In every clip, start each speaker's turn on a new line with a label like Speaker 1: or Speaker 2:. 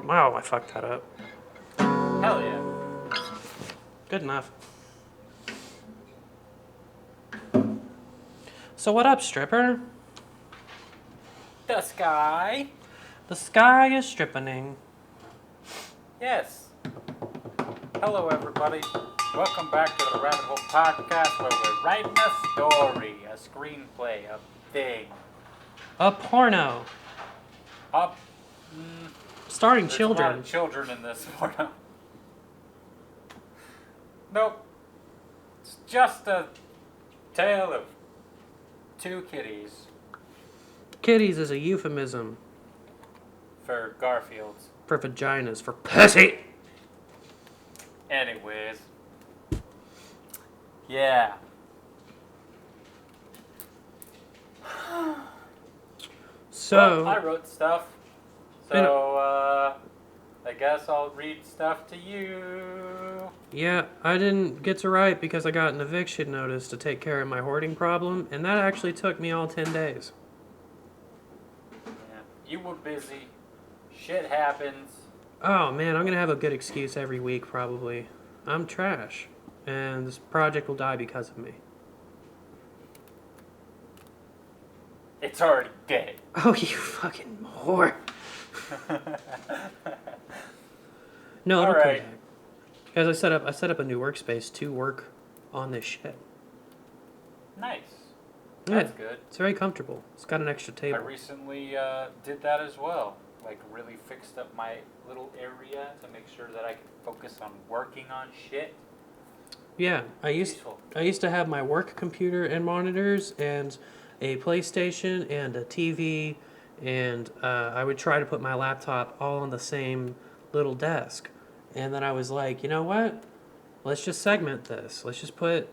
Speaker 1: Wow, I fucked that up.
Speaker 2: Hell yeah.
Speaker 1: Good enough. So what up, stripper?
Speaker 2: The sky.
Speaker 1: The sky is strippening.
Speaker 2: Yes. Hello, everybody. Welcome back to the Rabbithole podcast, where we're writing a story, a screenplay, a thing.
Speaker 1: A porno. Starring
Speaker 2: There's
Speaker 1: children.
Speaker 2: a lot of children in this porno. Nope. It's just a tale of two kitties
Speaker 1: Kitties is a euphemism
Speaker 2: for Garfields.
Speaker 1: for vaginas, for pussy.
Speaker 2: Anyways. Yeah.
Speaker 1: So,
Speaker 2: Well, I wrote stuff. So, I guess I'll read stuff to you.
Speaker 1: yeah, I didn't get to write because I got an eviction notice to take care of my hoarding problem, and that actually took me all 10 days.
Speaker 2: Yeah. You were busy. Shit happens.
Speaker 1: Oh man, I'm gonna have a good excuse every week probably. I'm trash, and this project will die because of me.
Speaker 2: It's already dead.
Speaker 1: Oh, you fucking whore. No, it'll come
Speaker 2: Alright.
Speaker 1: back. Guys, I set up a new workspace to work on this shit.
Speaker 2: Nice.
Speaker 1: Yeah,
Speaker 2: That's good.
Speaker 1: it's very comfortable. It's got an extra
Speaker 2: I
Speaker 1: table.
Speaker 2: recently did that as well. Like, really fixed up my little area to make sure that I could focus on working on shit.
Speaker 1: Yeah, I used to have my work computer and monitors and a PlayStation and a TV, and I would try to put my laptop all on the same little desk. And then I was like, you know what? Let's just segment this. Let's just put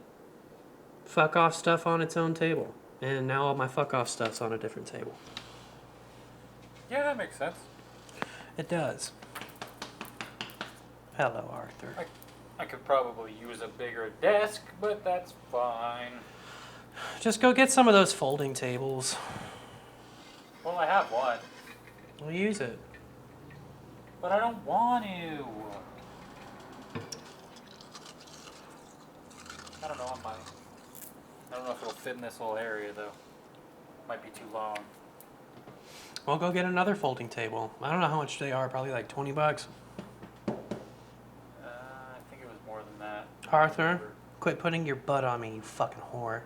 Speaker 1: fuck off stuff on its own table. And now all my fuck off stuff's on a different table.
Speaker 2: Yeah, that makes sense.
Speaker 1: It does. Hello, Arthur.
Speaker 2: I could probably use a bigger desk, but that's fine.
Speaker 1: Just go get some of those folding tables.
Speaker 2: Well, I have one,
Speaker 1: We'll use it.
Speaker 2: but I don't want to. I don't know, I don't know if it'll fit in this whole area, though. Might be too long.
Speaker 1: We'll go get another folding table. I don't know how much they are, probably like $20.
Speaker 2: I think it was more than that.
Speaker 1: Arthur, quit putting your butt on me, you fucking whore.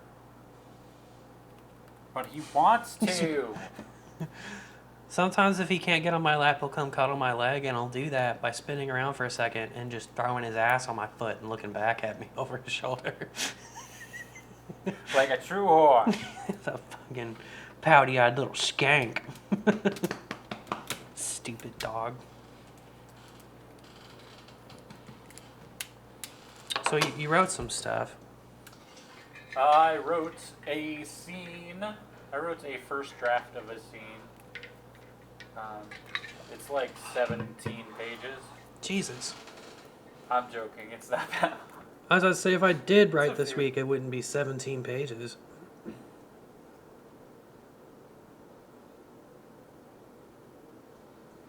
Speaker 2: But he wants to.
Speaker 1: Sometimes if he can't get on my lap, he'll come cuddle my leg, and I'll do that by spinning around for a second and just throwing his ass on my foot and looking back at me over his shoulder.
Speaker 2: Like a true whore.
Speaker 1: The fucking pouty-eyed little skank. Stupid dog. So you wrote some stuff.
Speaker 2: I wrote a scene. I wrote a first draft of a scene. It's like 17 pages.
Speaker 1: Jesus.
Speaker 2: I'm joking. It's not bad.
Speaker 1: I was about to say, if I did write
Speaker 2: a
Speaker 1: this
Speaker 2: few.
Speaker 1: week, it wouldn't be 17 pages.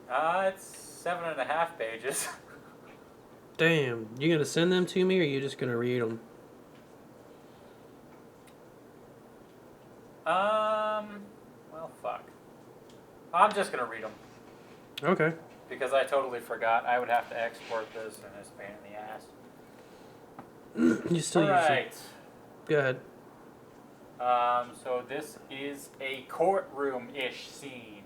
Speaker 2: It's 7.5 pages.
Speaker 1: Damn, you gonna send them to me, or you just gonna read them?
Speaker 2: Well, fuck. I'm just gonna read them
Speaker 1: Okay.
Speaker 2: because I totally forgot. I would have to export this, and it's a pain in the ass.
Speaker 1: You still
Speaker 2: All
Speaker 1: use it.
Speaker 2: right.
Speaker 1: Go ahead.
Speaker 2: So this is a courtroom-ish scene.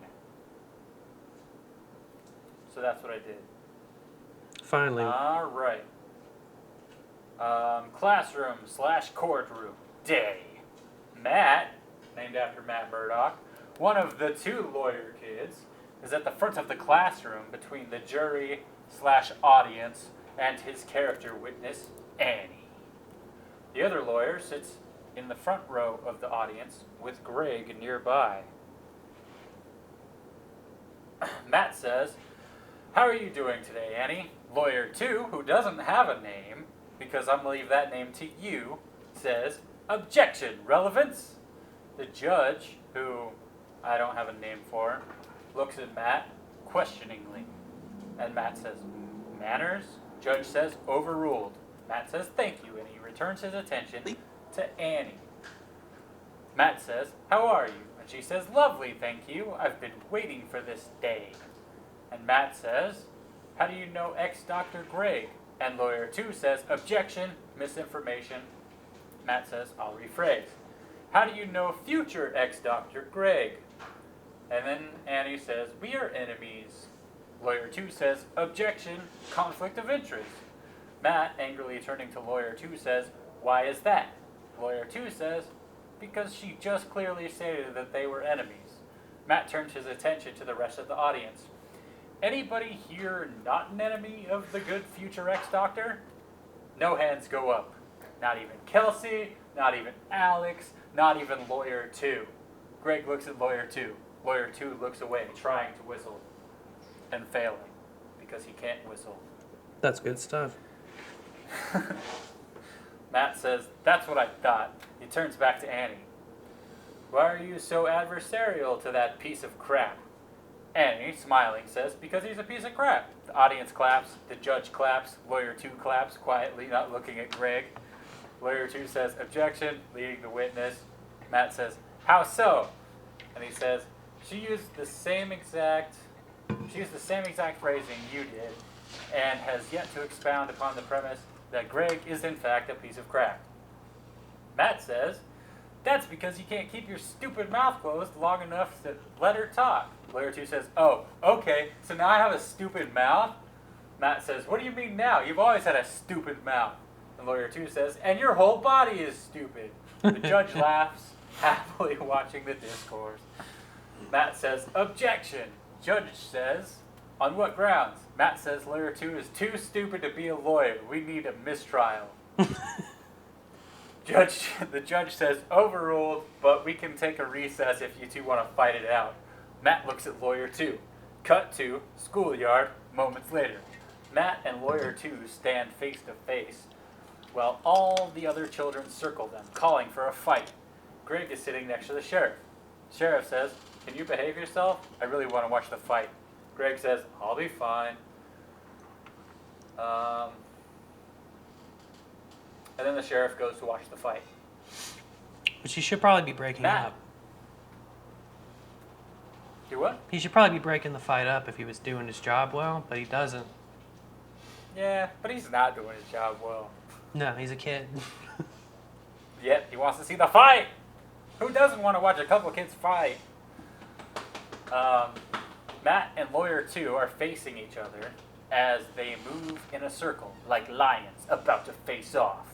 Speaker 2: So that's what I did.
Speaker 1: Finally.
Speaker 2: All right. Classroom / courtroom day. Matt, named after Matt Murdock, one of the two lawyer kids, is at the front of the classroom between the jury / audience and his character witness, Annie. The other lawyer sits in the front row of the audience with Greg nearby. Matt says, "How are you doing today, Annie?" Lawyer 2, who doesn't have a name, because I'm going to leave that name to you, says, Objection, relevance. The judge, who I don't have a name for, looks at Matt questioningly. And Matt says, manners? Judge says, overruled. Matt says, thank you, and he returns his attention to Annie. Matt says, how are you? And she says, lovely, thank you. I've been waiting for this day. And Matt says, how do you know ex-Dr. Greg? And lawyer 2 says, objection, misinformation. Matt says, I'll rephrase. How do you know future ex-Dr. Greg? And then Annie says, we are enemies. Lawyer 2 says, objection, conflict of interest. Matt, angrily turning to lawyer 2, says, why is that? Lawyer 2 says, because she just clearly stated that they were enemies. Matt turns his attention to the rest of the audience. Anybody here not an enemy of the good future ex-doctor? No hands go up. Not even Kelsey, not even Alex, not even lawyer 2. Greg looks at lawyer 2. Lawyer 2 looks away, trying to whistle, and failing, because he can't whistle.
Speaker 1: That's good stuff.
Speaker 2: Matt says, that's what I thought. He turns back to Annie. Why are you so adversarial to that piece of crap? Annie, smiling, says, because he's a piece of crap. The audience claps, the judge claps, lawyer 2 claps, quietly, not looking at Greg. Lawyer 2 says, objection, leading the witness. Matt says, how so? And he says, she used the same exact phrasing you did, and has yet to expound upon the premise that Greg is in fact a piece of crap. Matt says, that's because you can't keep your stupid mouth closed long enough to let her talk. Lawyer 2 says, oh, okay, so now I have a stupid mouth? Matt says, what do you mean now? You've always had a stupid mouth. And lawyer 2 says, and your whole body is stupid. The judge laughs, happily watching the discourse. Matt says, objection. Judge says, on what grounds? Matt says lawyer 2 is too stupid to be a lawyer. We need a mistrial. The judge says, overruled, but we can take a recess if you two want to fight it out. Matt looks at lawyer 2. Cut to schoolyard moments later. Matt and lawyer 2 stand face to face, while all the other children circle them, calling for a fight. Greg is sitting next to the sheriff. Sheriff says, can you behave yourself? I really want to watch the fight. Greg says, I'll be fine. And then the sheriff goes to watch the fight.
Speaker 1: But he should probably be breaking
Speaker 2: Matt.
Speaker 1: up.
Speaker 2: Do what?
Speaker 1: He should probably be breaking the fight up if he was doing his job well, but he doesn't.
Speaker 2: Yeah, but he's not doing his job well.
Speaker 1: No, he's a kid.
Speaker 2: Yet he wants to see the fight. Who doesn't want to watch a couple kids fight? Matt and lawyer 2 are facing each other as they move in a circle like lions about to face off.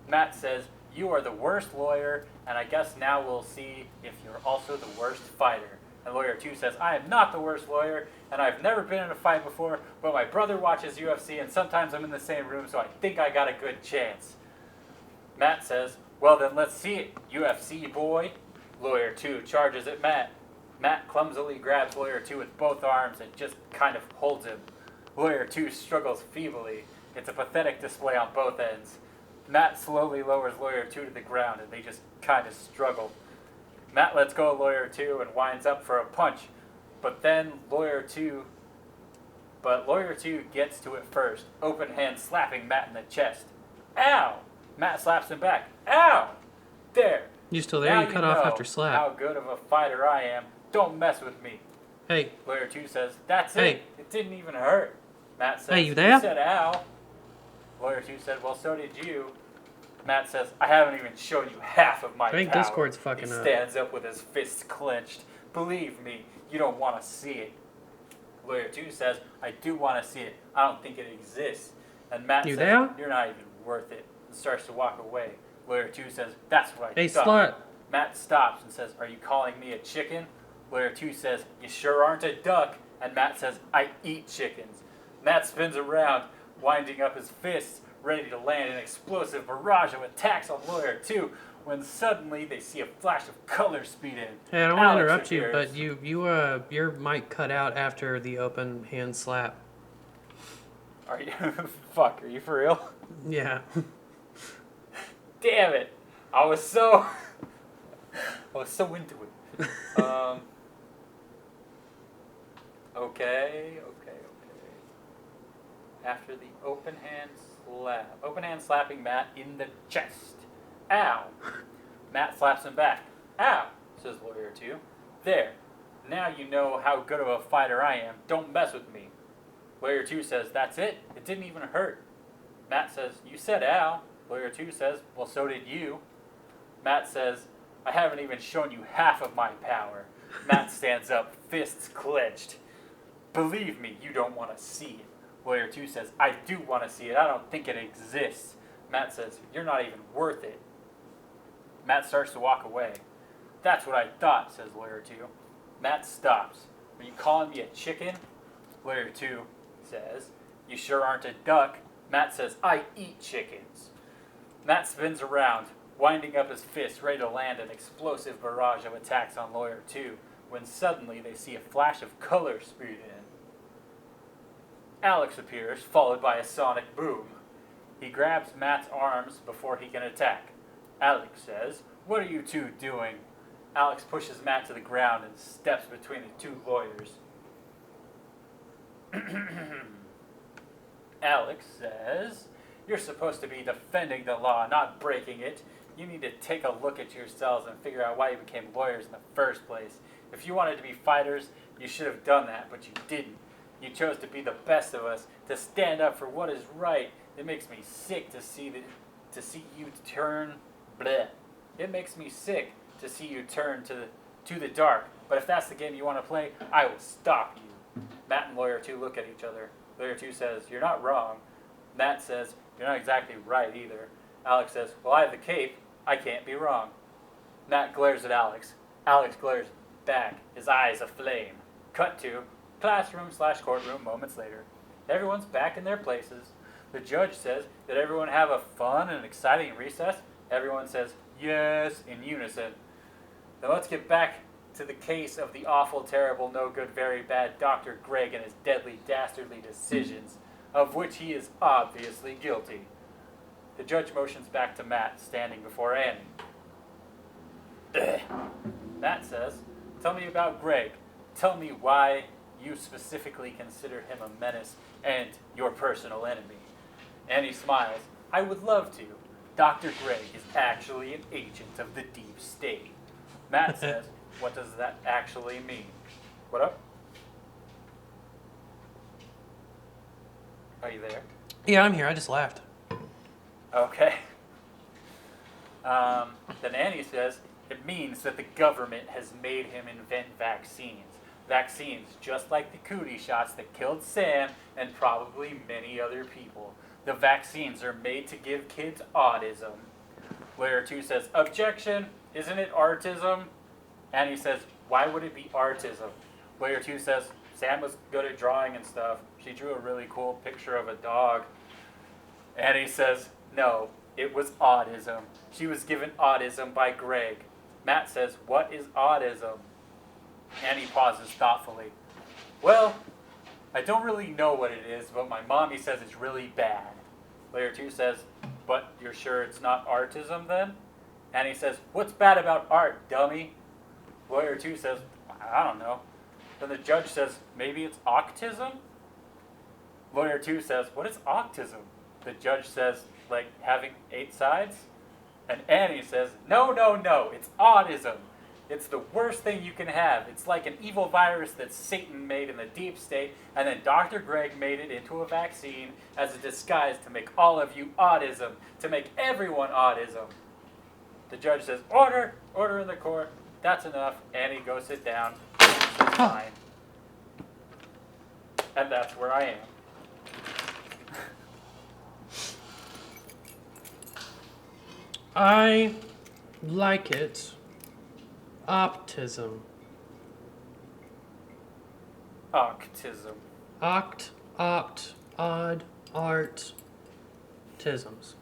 Speaker 2: Matt says, you are the worst lawyer, and I guess now we'll see if you're also the worst fighter. And lawyer 2 says, I am not the worst lawyer, and I've never been in a fight before, but my brother watches UFC, and sometimes I'm in the same room, so I think I got a good chance. Matt says, well then let's see it, UFC boy. Lawyer 2 charges at Matt. Matt clumsily grabs lawyer 2 with both arms and just kind of holds him. Lawyer 2 struggles feebly. It's a pathetic display on both ends. Matt slowly lowers lawyer 2 to the ground, and they just kind of struggle. Matt lets go of lawyer 2 and winds up for a punch, but lawyer 2 gets to it first, open hand slapping Matt in the chest. Ow! Matt slaps him back. Ow! There.
Speaker 1: You still there?
Speaker 2: Now
Speaker 1: You cut off after
Speaker 2: how
Speaker 1: slap.
Speaker 2: good of a fighter I am. Don't mess with me.
Speaker 1: Hey.
Speaker 2: Lawyer 2 says, that's
Speaker 1: Hey.
Speaker 2: it. It didn't even hurt. Matt says,
Speaker 1: Hey, you there?
Speaker 2: said ow. Lawyer 2 said, well, so did you. Matt says, I haven't even shown you half of my
Speaker 1: I think
Speaker 2: power.
Speaker 1: Discord's fucking
Speaker 2: He
Speaker 1: up.
Speaker 2: stands up with his fists clenched. Believe me, you don't want to see it. Lawyer 2 says, I do want to see it. I don't think it exists. And Matt
Speaker 1: You
Speaker 2: says,
Speaker 1: there?
Speaker 2: you're not even worth it. And starts to walk away. Lawyer 2 says, that's what I
Speaker 1: Hey,
Speaker 2: thought.
Speaker 1: slut.
Speaker 2: Matt stops and says, are you calling me a chicken? Lawyer 2 says, you sure aren't a duck. And Matt says, I eat chickens. Matt spins around, winding up his fists, ready to land an explosive barrage of attacks on lawyer 2, when suddenly they see a flash of color speed in.
Speaker 1: Hey, I don't want to
Speaker 2: Alex
Speaker 1: interrupt you,
Speaker 2: appears.
Speaker 1: but your mic cut out after the open hand slap.
Speaker 2: Are you? Fuck, are you for real?
Speaker 1: Yeah.
Speaker 2: Damn it. I was so into it. Okay. After the open hand slapping Matt in the chest. Ow. Matt slaps him back. Ow, says Lawyer 2. There. Now you know how good of a fighter I am. Don't mess with me. Lawyer 2 says, that's it? It didn't even hurt. Matt says, you said ow. Lawyer 2 says, well, so did you. Matt says, I haven't even shown you half of my power. Matt stands up, fists clenched. Believe me, you don't want to see it. Lawyer 2 says, I do want to see it. I don't think it exists. Matt says, you're not even worth it. Matt starts to walk away. That's what I thought, says Lawyer 2. Matt stops. Are you calling me a chicken? Lawyer 2 says, you sure aren't a duck. Matt says, I eat chickens. Matt spins around, winding up his fist, ready to land an explosive barrage of attacks on Lawyer 2, when suddenly they see a flash of color speed in. Alex appears, followed by a sonic boom. He grabs Matt's arms before he can attack. Alex says, what are you two doing? Alex pushes Matt to the ground and steps between the two lawyers. Alex says, you're supposed to be defending the law, not breaking it. You need to take a look at yourselves and figure out why you became lawyers in the first place. If you wanted to be fighters, you should have done that, but you didn't. You chose to be the best of us, to stand up for what is right. It makes me sick to see you turn bleh. It makes me sick to see you turn to the dark. But if that's the game you want to play, I will stop you. Matt and Lawyer 2 look at each other. Lawyer 2 says, you're not wrong. Matt says, you're not exactly right either. Alex says, well, I have the cape. I can't be wrong. Matt glares at Alex. Alex glares back, his eyes aflame. Cut to classroom/courtroom moments later. Everyone's back in their places. The judge says, did everyone have a fun and exciting recess? Everyone says, yes, in unison. Now let's get back to the case of the awful, terrible, no good, very bad Dr. Greg and his deadly, dastardly decisions, of which he is obviously guilty. The judge motions back to Matt, standing before Annie. Matt says, tell me about Greg. Tell me why you specifically consider him a menace and your personal enemy. Annie smiles. I would love to. Dr. Greg is actually an agent of the deep state. Matt says, what does that actually mean? What up? Are you there?
Speaker 1: Yeah, I'm here. I just laughed.
Speaker 2: Okay. Then Annie says, it means that the government has made him invent vaccines. Vaccines just like the cootie shots that killed Sam and probably many other people. The vaccines are made to give kids autism. Lawyer 2 says, objection, isn't it artism? Annie says, why would it be artism? Lawyer 2 says, Sam was good at drawing and stuff. She drew a really cool picture of a dog. Annie says, no, it was autism. She was given autism by Greg. Matt says, what is autism? Annie pauses thoughtfully. Well, I don't really know what it is, but my mommy says it's really bad. Lawyer 2 says, but you're sure it's not artism then? Annie says, what's bad about art, dummy? Lawyer 2 says, I don't know. Then the judge says, maybe it's autism? Lawyer 2 says, what is autism? The judge says, like having 8 sides? And Annie says, no, it's autism. It's the worst thing you can have. It's like an evil virus that Satan made in the deep state, and then Dr. Greg made it into a vaccine as a disguise to make all of you autism, to make everyone autism. The judge says, order in the court. That's enough. Annie, go sit down. It's fine. And that's where I am.
Speaker 1: I like it. Optism.
Speaker 2: Octism.
Speaker 1: Odd, art, tisms.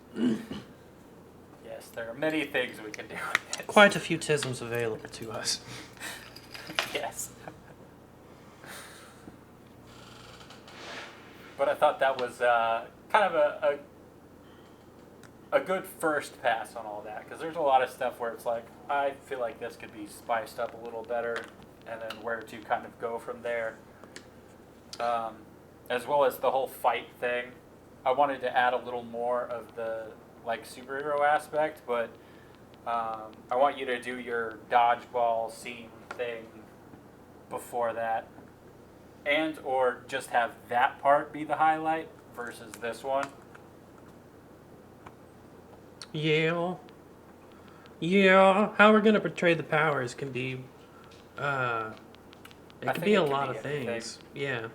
Speaker 2: Yes, there are many things we can do with this.
Speaker 1: Quite a few tisms available to us.
Speaker 2: Yes. But I thought that was kind of a good first pass on all that, because there's a lot of stuff where it's like, I feel like this could be spiced up a little better, and then where to kind of go from there. As well as the whole fight thing. I wanted to add a little more of the like superhero aspect, but I want you to do your dodgeball scene thing before that, and or just have that part be the highlight versus this one.
Speaker 1: Yeah. Yeah. How we're gonna portray the powers can be, it can be a lot of things. Yeah.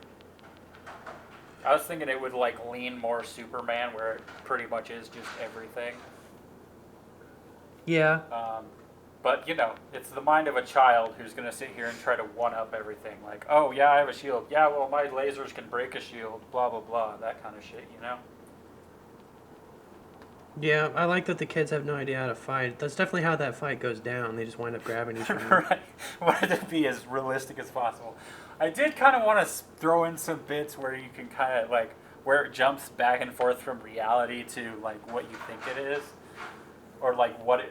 Speaker 2: I was thinking it would like lean more Superman, where it pretty much is just everything.
Speaker 1: Yeah.
Speaker 2: But you know, it's the mind of a child who's gonna sit here and try to one up everything. Like, oh yeah, I have a shield. Yeah, well my lasers can break a shield. Blah blah blah. That kind of shit. You know.
Speaker 1: Yeah, I like that the kids have no idea how to fight. That's definitely how that fight goes down. They just wind up grabbing each other.
Speaker 2: Right. Wanted to be as realistic as possible. I did kind of want to throw in some bits where you can kind of like where it jumps back and forth from reality to like what you think it is, or like what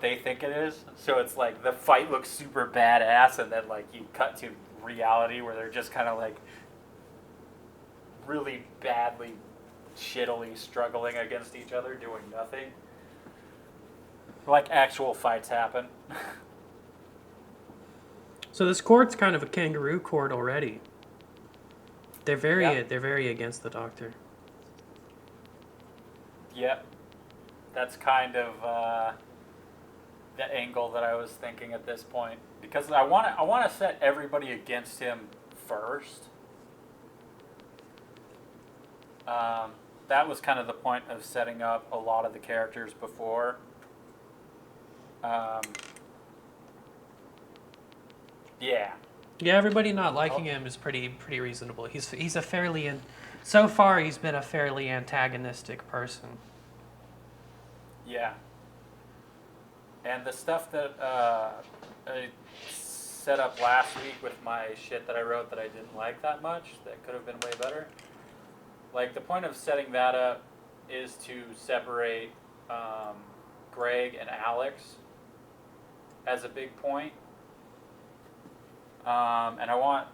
Speaker 2: they think it is. So it's like the fight looks super badass, and then like you cut to reality where they're just kind of like really badly, shittily struggling against each other, doing nothing. Like actual fights happen.
Speaker 1: So this court's kind of a kangaroo court already. They're very
Speaker 2: Yeah.
Speaker 1: they're very against the Doctor.
Speaker 2: Yep. That's kind of the angle that I was thinking at this point, because I want to set everybody against him first. That was kind of the point of setting up a lot of the characters before. Yeah.
Speaker 1: Yeah, everybody not liking him is pretty reasonable. He's a fairly so far he's been a fairly antagonistic person.
Speaker 2: Yeah. And the stuff that I set up last week with my shit that I wrote that I didn't like that much, that could have been way better. Like, the point of setting that up is to separate Greg and Alex as a big point. And I want,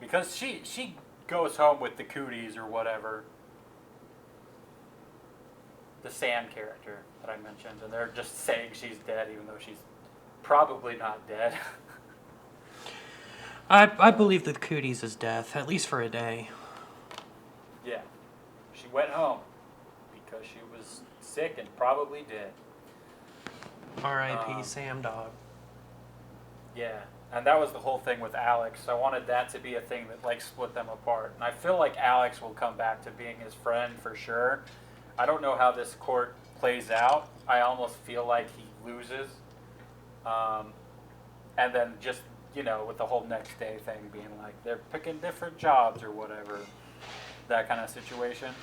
Speaker 2: because she goes home with the cooties or whatever, the Sand character that I mentioned, and they're just saying she's dead even though she's probably not dead.
Speaker 1: I believe that Cooties is death, at least for a day.
Speaker 2: Yeah. She went home because she was sick and probably dead.
Speaker 1: R.I.P. Sam Dog.
Speaker 2: Yeah. And that was the whole thing with Alex. I wanted that to be a thing that like split them apart. And I feel like Alex will come back to being his friend for sure. I don't know how this court plays out. I almost feel like he loses. And then just, you know, with the whole next day thing being like they're picking different jobs or whatever. That kind of situation.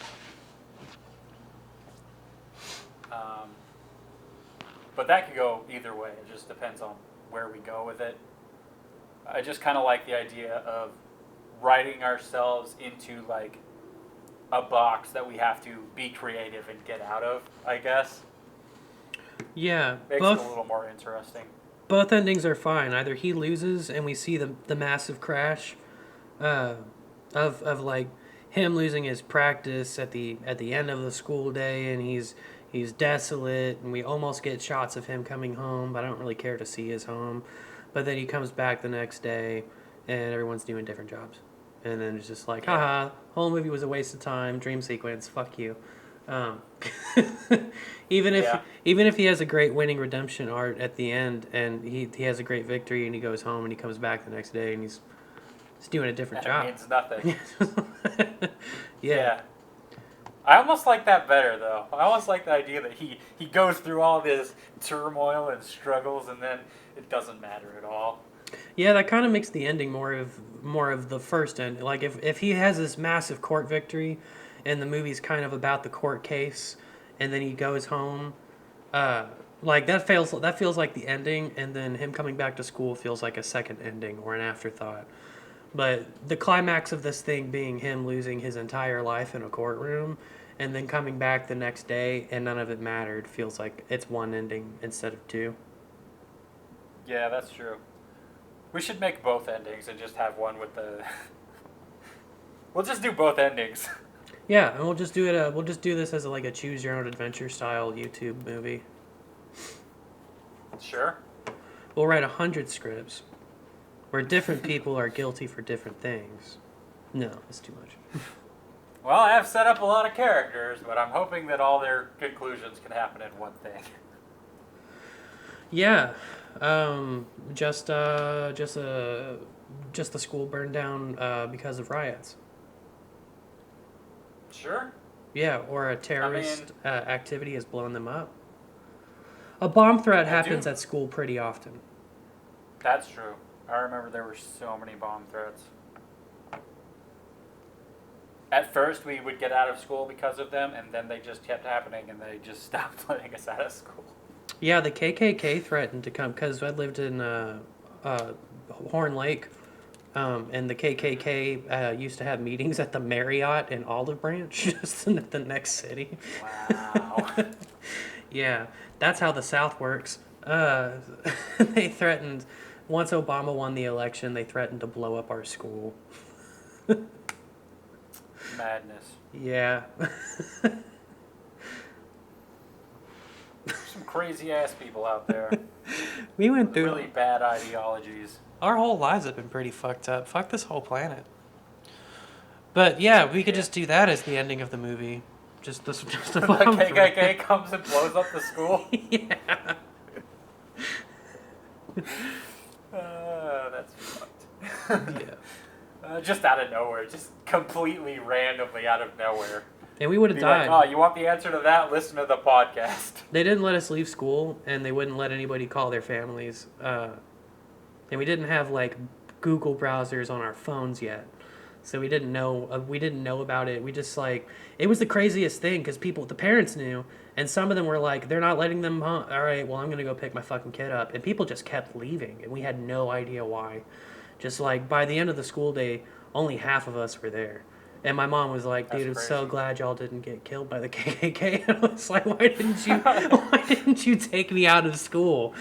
Speaker 2: But that could go either way. It just depends on where we go with it. I just kind of like the idea of writing ourselves into like a box that we have to be creative and get out of, I guess.
Speaker 1: Yeah,
Speaker 2: Makes it a little more interesting.
Speaker 1: Both endings are fine. Either he loses and we see the massive crash of like him losing his practice at the end of the school day, and he's desolate, and we almost get shots of him coming home, but I don't really care to see his home. But then he comes back the next day, and everyone's doing different jobs. And then it's just like, haha, whole movie was a waste of time, dream sequence, fuck you. Even if he has a great winning redemption art at the end, and he has a great victory, and he goes home, and he comes back the next day, and he's doing a different job.
Speaker 2: It means nothing.
Speaker 1: Yeah.
Speaker 2: I almost like that better, though. I almost like the idea that he goes through all this turmoil and struggles, and then it doesn't matter at all.
Speaker 1: Yeah, that kind of makes the ending more of the first end. Like if he has this massive court victory, and the movie's kind of about the court case, and then he goes home, like that feels like the ending, and then him coming back to school feels like a second ending or an afterthought. But the climax of this thing being him losing his entire life in a courtroom and then coming back the next day and none of it mattered feels like it's one ending instead of two.
Speaker 2: Yeah, that's true. We should make both endings and just have one with the. We'll just do both endings.
Speaker 1: Yeah, and we'll just do it. We'll just do this as like a choose your own adventure style YouTube movie.
Speaker 2: Sure.
Speaker 1: We'll write 100 scripts where different people are guilty for different things. No, it's too much.
Speaker 2: Well, I have set up a lot of characters, but I'm hoping that all their conclusions can happen in one thing.
Speaker 1: Yeah, just the school burned down because of riots.
Speaker 2: Sure.
Speaker 1: Yeah, or a terrorist activity has blown them up. A bomb threat happens at school pretty often.
Speaker 2: That's true. I remember there were so many bomb threats. At first, we would get out of school because of them, and then they just kept happening, and they just stopped letting us out of school.
Speaker 1: Yeah, the KKK threatened to come because I lived in Horn Lake, and the KKK used to have meetings at the Marriott in Olive Branch, just in the next city.
Speaker 2: Wow.
Speaker 1: Yeah, that's how the South works. They threatened, once Obama won the election, they threatened to blow up our school.
Speaker 2: Madness.
Speaker 1: Yeah.
Speaker 2: Some crazy ass people out there.
Speaker 1: We went through
Speaker 2: really bad ideologies.
Speaker 1: Our whole lives have been pretty fucked up. Fuck this whole planet. But yeah, we could just do that as the ending of the movie. Just a
Speaker 2: The KKK comes and blows up the school.
Speaker 1: Yeah.
Speaker 2: That's fucked.
Speaker 1: Yeah.
Speaker 2: Just out of nowhere, just completely randomly out of nowhere.
Speaker 1: And we would have
Speaker 2: Be
Speaker 1: died.
Speaker 2: like, oh, you want the answer to that? Listen to the podcast.
Speaker 1: They didn't let us leave school, and they wouldn't let anybody call their families. And we didn't have like Google browsers on our phones yet, so we didn't know. We didn't know about it. We just like it was the craziest thing because the parents knew, and some of them were like, they're not letting them. All right, well, I'm gonna go pick my fucking kid up, and people just kept leaving, and we had no idea why. Just like by the end of the school day, only half of us were there. And my mom was like, "Dude, I'm so glad y'all didn't get killed by the KKK." And I was like, "Why didn't you take me out of school?"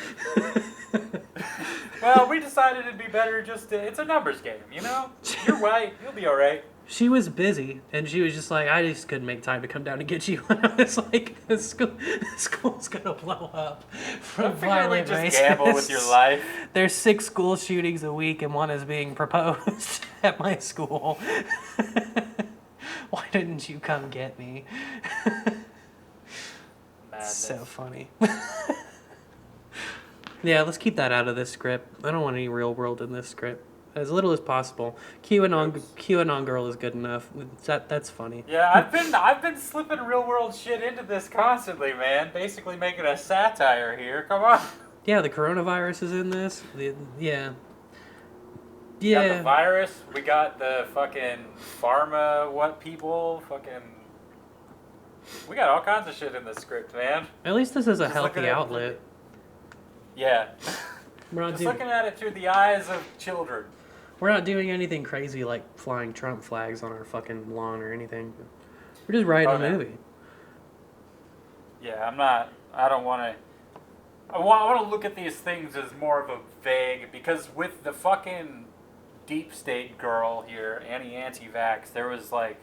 Speaker 2: Well, we decided it'd be better it's a numbers game, you know? You're right, you'll be alright.
Speaker 1: She was busy, and she was just like, "I just couldn't make time to come down to get you." And I was like, "The school's gonna blow up from violent racists.
Speaker 2: Just gamble with your life.
Speaker 1: There's 6 school shootings a week, and one is being proposed at my school. Why didn't you come get me?"
Speaker 2: Madness.
Speaker 1: So funny. Yeah, let's keep that out of this script. I don't want any real world in this script. As little as possible. QAnon girl is good enough. That's funny.
Speaker 2: Yeah, I've been slipping real world shit into this constantly, man. Basically making a satire here. Come on.
Speaker 1: Yeah, the coronavirus is in this. Yeah.
Speaker 2: We got the virus. We got the fucking pharma people. We got all kinds of shit in this script, man.
Speaker 1: At least this is a
Speaker 2: Just
Speaker 1: healthy outlet.
Speaker 2: Yeah.
Speaker 1: We're not
Speaker 2: looking at it through the eyes of children.
Speaker 1: We're not doing anything crazy like flying Trump flags on our fucking lawn or anything. We're just writing a movie.
Speaker 2: Yeah, I don't want to. I want to look at these things as more of a vague, because with the fucking deep state girl here, anti-vax, there was like,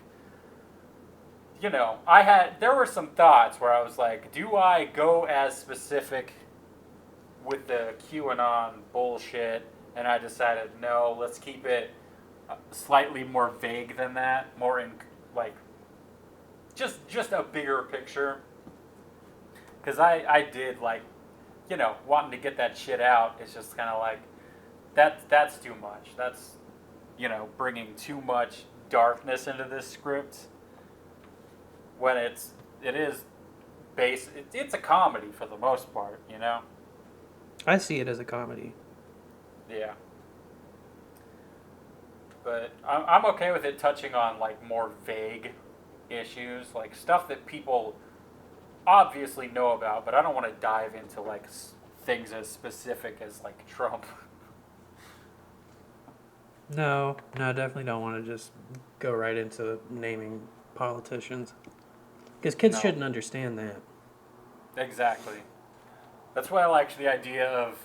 Speaker 2: there were some thoughts where I was like, do I go as specific with the QAnon bullshit? And I decided, no, let's keep it slightly more vague than that, more in like just a bigger picture. Because I did like, wanting to get that shit out. It's just kind of like that's too much. That's bringing too much darkness into this script. When it's a comedy for the most part,
Speaker 1: I see it as a comedy.
Speaker 2: Yeah. But I'm okay with it touching on like more vague issues, like stuff that people obviously know about, but I don't want to dive into like things as specific as like Trump.
Speaker 1: No, definitely don't want to just go right into naming politicians. Because kids
Speaker 2: No.
Speaker 1: shouldn't understand that.
Speaker 2: Exactly. That's why I like the idea of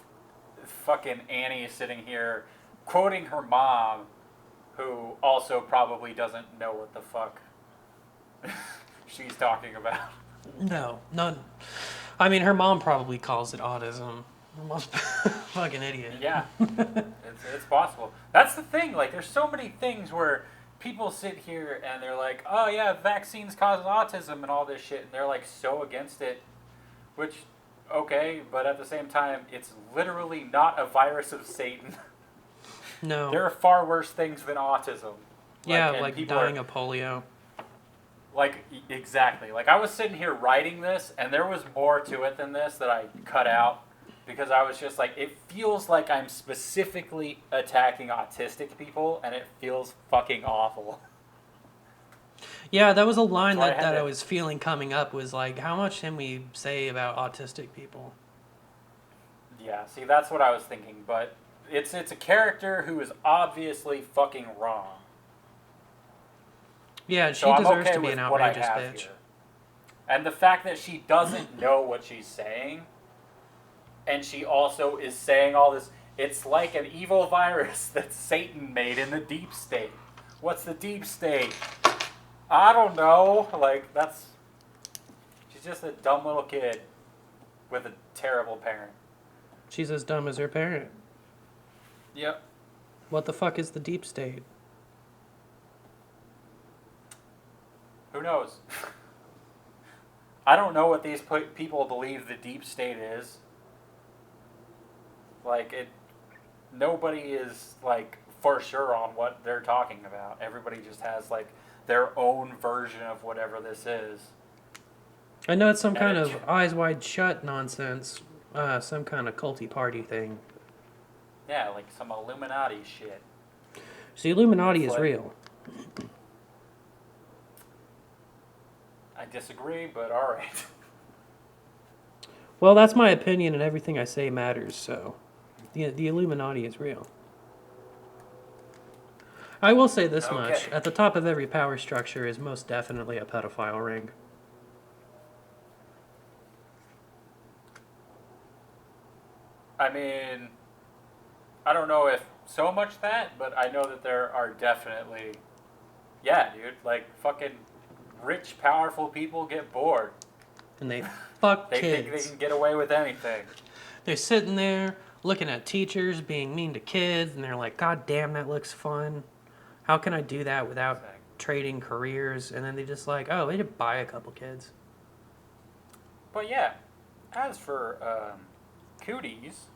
Speaker 2: fucking Annie sitting here quoting her mom, who also probably doesn't know what the fuck she's talking about.
Speaker 1: No, none. I mean, her mom probably calls it autism. Her mom's a fucking idiot.
Speaker 2: Yeah, it's possible. That's the thing. Like, there's so many things where people sit here and they're like, "Oh yeah, vaccines cause autism and all this shit," and they're like so against it. Which, okay, but at the same time, it's literally not a virus of Satan.
Speaker 1: No.
Speaker 2: There are far worse things than autism.
Speaker 1: Yeah,
Speaker 2: and
Speaker 1: like
Speaker 2: people
Speaker 1: dying
Speaker 2: are,
Speaker 1: of polio.
Speaker 2: like, exactly. Like, I was sitting here writing this, and there was more to it than this that I cut out because I was just like, it feels like I'm specifically attacking autistic people, and it feels fucking awful.
Speaker 1: Yeah, that was a line
Speaker 2: So I
Speaker 1: that,
Speaker 2: had
Speaker 1: that I
Speaker 2: to-
Speaker 1: was feeling coming up was like, how much can we say about autistic people?
Speaker 2: Yeah, see, that's what I was thinking, but it's a character who is obviously fucking wrong.
Speaker 1: Yeah, she
Speaker 2: So I'm
Speaker 1: deserves
Speaker 2: okay
Speaker 1: to be
Speaker 2: with
Speaker 1: an
Speaker 2: what I
Speaker 1: outrageous
Speaker 2: have
Speaker 1: bitch.
Speaker 2: here. And the fact that she doesn't know what she's saying, and she also is saying all this, it's like an evil virus that Satan made in the deep state. What's the deep state? I don't know. Like, she's just a dumb little kid with a terrible parent.
Speaker 1: She's as dumb as her parent.
Speaker 2: Yep.
Speaker 1: What the fuck is the deep state?
Speaker 2: Who knows? I don't know what these people believe the deep state is. Like, nobody is, like, for sure on what they're talking about. Everybody just has, like, their own version of whatever this is.
Speaker 1: I know it's some kind
Speaker 2: And
Speaker 1: of eyes wide shut nonsense. Some kind of culty party thing.
Speaker 2: Yeah, like some Illuminati shit.
Speaker 1: So the Illuminati
Speaker 2: It's
Speaker 1: is
Speaker 2: like-
Speaker 1: real.
Speaker 2: I disagree, but alright.
Speaker 1: Well, that's my opinion, and everything I say matters. So, the Illuminati is real. I will say this much:
Speaker 2: Okay.
Speaker 1: at the top of every power structure is most definitely a pedophile ring.
Speaker 2: I mean, I don't know if so much that, but I know that there are definitely, yeah, dude, like fucking rich, powerful people get bored.
Speaker 1: And they fuck
Speaker 2: They
Speaker 1: kids.
Speaker 2: think they can get away with anything.
Speaker 1: They're sitting there looking at teachers being mean to kids, and they're like, God damn, that looks fun. How can I do that without
Speaker 2: Exactly.
Speaker 1: trading careers? And then they just like, oh, they just buy a couple kids.
Speaker 2: But yeah, as for cooties,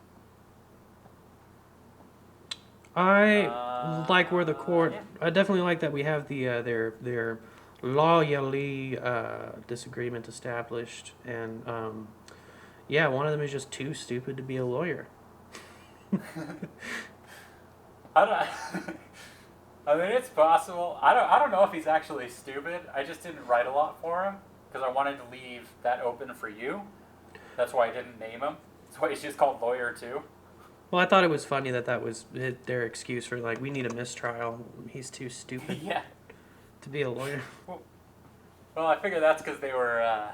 Speaker 1: I like where the court.
Speaker 2: yeah.
Speaker 1: I definitely like that we have the their lawyerly disagreement established, and yeah, one of them is just too stupid to be a lawyer.
Speaker 2: I don't. I mean, it's possible. I don't know if he's actually stupid. I just didn't write a lot for him because I wanted to leave that open for you. That's why I didn't name him. That's why he's just called Lawyer 2.
Speaker 1: Well, I thought it was funny that was their excuse for like we need a mistrial. He's too stupid
Speaker 2: Yeah.
Speaker 1: to be a lawyer.
Speaker 2: Well, I figure that's because they were.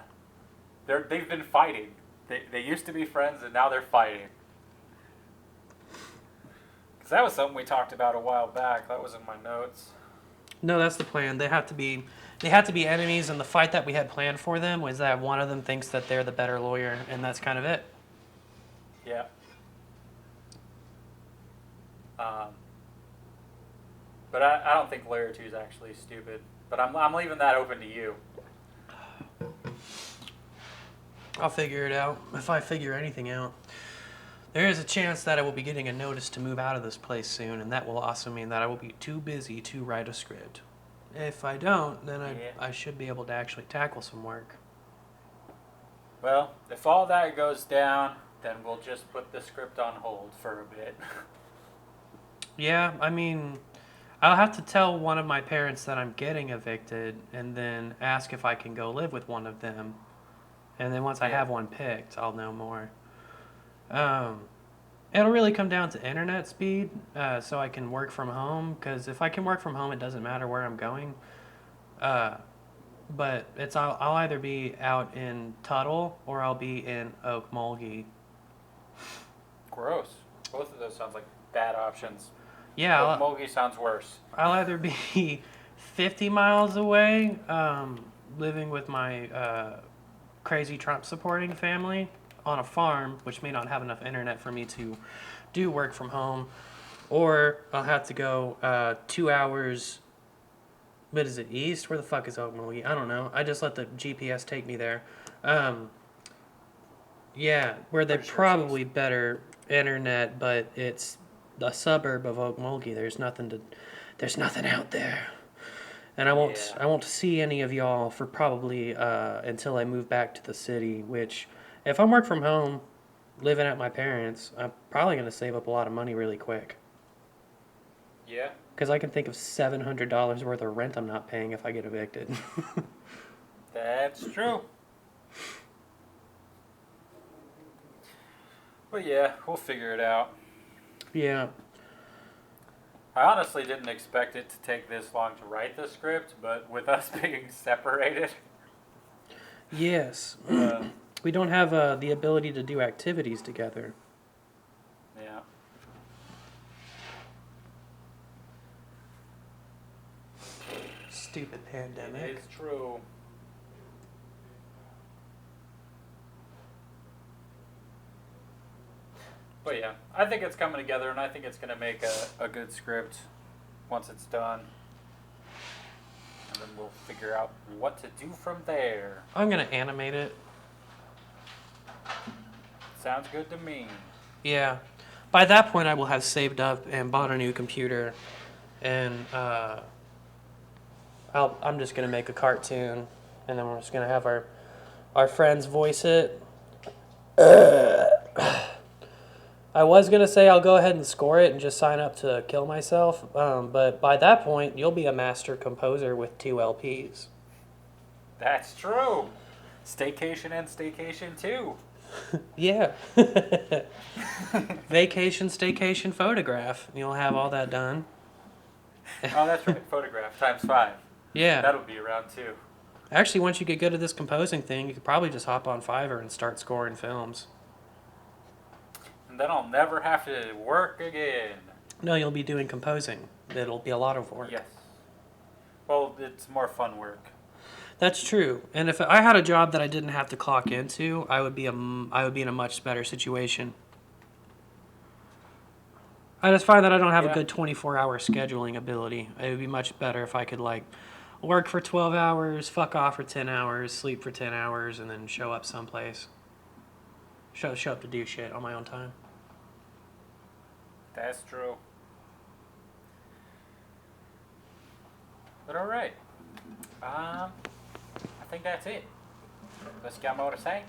Speaker 2: They've been fighting. They used to be friends and now they're fighting. Because that was something we talked about a while back. That was in my notes.
Speaker 1: No, that's the plan. They have to be enemies, and the fight that we had planned for them was that one of them thinks that they're the better lawyer, and that's kind of it.
Speaker 2: Yeah. But I don't think Lawyer 2 is actually stupid. But I'm leaving that open to you.
Speaker 1: I'll figure it out if I figure anything out. There is a chance that I will be getting a notice to move out of this place soon, and that will also mean that I will be too busy to write a script. If I don't, then
Speaker 2: Yeah.
Speaker 1: I should be able to actually tackle some work.
Speaker 2: Well, if all that goes down, then we'll just put the script on hold for a bit.
Speaker 1: Yeah, I mean, I'll have to tell one of my parents that I'm getting evicted, and then ask if I can go live with one of them. And then once I
Speaker 2: Yeah.
Speaker 1: have one picked, I'll know more. It'll really come down to internet speed, so I can work from home. Because if I can work from home, it doesn't matter where I'm going. but I'll either be out in Tuttle or I'll be in Okmulgee.
Speaker 2: Gross. Both of those sounds like bad options.
Speaker 1: Yeah,
Speaker 2: Okmulgee sounds worse.
Speaker 1: I'll either be 50 miles away, living with my crazy Trump supporting family on a farm, which may not have enough internet for me to do work from home, or I'll have to go 2 hours. What is it, east? Where the fuck is Okmulgee? I don't know. I just let the GPS take me there. Um, yeah, where they
Speaker 2: Pretty sure it's
Speaker 1: probably better internet, but it's a suburb of Okmulgee. There's nothing out there. And
Speaker 2: Yeah.
Speaker 1: I won't see any of y'all for probably until I move back to the city, which if I'm work from home, living at my parents', I'm probably going to save up a lot of money really quick.
Speaker 2: Yeah.
Speaker 1: Because I can think of $700 worth of rent I'm not paying if I get evicted.
Speaker 2: That's true. But yeah, we'll figure it out.
Speaker 1: Yeah.
Speaker 2: I honestly didn't expect it to take this long to write the script, but with us being separated,
Speaker 1: Yes.
Speaker 2: uh,
Speaker 1: We don't have the ability to do activities together.
Speaker 2: yeah.
Speaker 1: Stupid
Speaker 2: It
Speaker 1: pandemic.
Speaker 2: is true. But yeah, I think it's coming together, and I think it's going to make a good script once it's done. And then we'll figure out what to do from there.
Speaker 1: I'm going to animate it.
Speaker 2: Sounds good to me.
Speaker 1: Yeah. By that point, I will have saved up and bought a new computer. And I'm just going to make a cartoon. And then we're just going to have our friends voice it. I was going to say I'll go ahead and score it and just sign up to kill myself. But by that point, you'll be a master composer with 2 LPs.
Speaker 2: That's true. Staycation and Staycation 2.
Speaker 1: Yeah. Vacation, staycation, photograph. You'll have all that done.
Speaker 2: Oh, that's right. Photograph times 5.
Speaker 1: Yeah.
Speaker 2: That'll be around too.
Speaker 1: Actually, once you get good at this composing thing, you could probably just hop on Fiverr and start scoring films.
Speaker 2: And then I'll never have to work again.
Speaker 1: No, you'll be doing composing. It'll be a lot of work.
Speaker 2: Yes. Well, it's more fun work.
Speaker 1: That's true. And if I had a job that I didn't have to clock into, I would be in a much better situation. I just find that I don't have a good 24-hour scheduling ability. It would be much better if I could work for 12 hours, fuck off for 10 hours, sleep for 10 hours, and then show up someplace. Show up to do shit on my own time.
Speaker 2: That's true. But all right. I think that's it. Unless you got more to say?